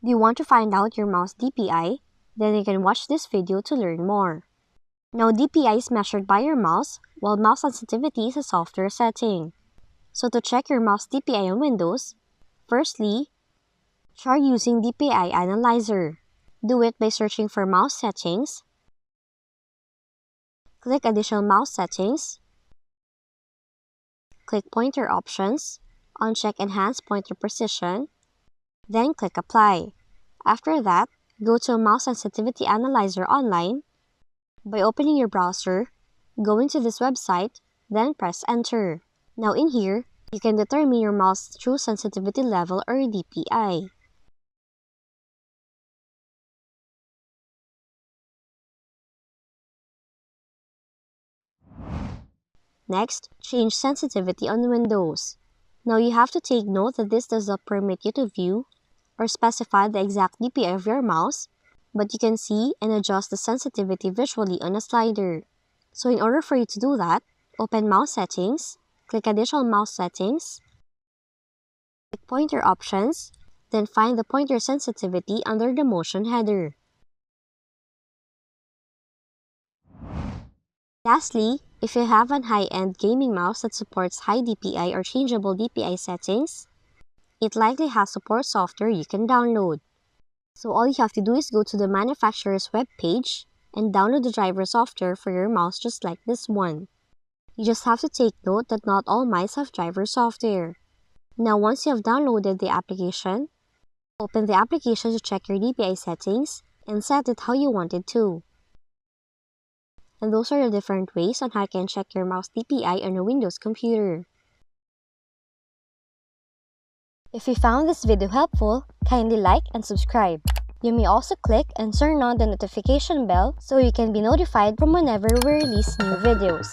Do you want to find out your mouse DPI? Then you can watch this video to learn more. Now, DPI is measured by your mouse, while mouse sensitivity is a software setting. So to check your mouse DPI on Windows, firstly, try using DPI Analyzer. Do it by searching for mouse settings. Click Additional Mouse Settings. Click Pointer Options. Uncheck Enhance Pointer Precision. Then click Apply. After that, go to Mouse Sensitivity Analyzer online. By opening your browser, go into this website, then press Enter. Now in here, you can determine your mouse true sensitivity level or DPI. Next, change sensitivity on Windows. Now you have to take note that this does not permit you to view or specify the exact DPI of your mouse, but you can see and adjust the sensitivity visually on a slider. So in order for you to do that, open Mouse Settings, click Additional Mouse Settings, click Pointer Options, then find the pointer sensitivity under the Motion header. Lastly, if you have an high-end gaming mouse that supports high DPI or changeable DPI settings, it likely has support software you can download. So all you have to do is go to the manufacturer's webpage and download the driver software for your mouse just like this one. You just have to take note that not all mice have driver software. Now once you have downloaded the application, open the application to check your DPI settings and set it how you want it to. And those are the different ways on how you can check your mouse DPI on a Windows computer. If you found this video helpful, kindly like and subscribe. You may also click and turn on the notification bell so you can be notified from whenever we release new videos.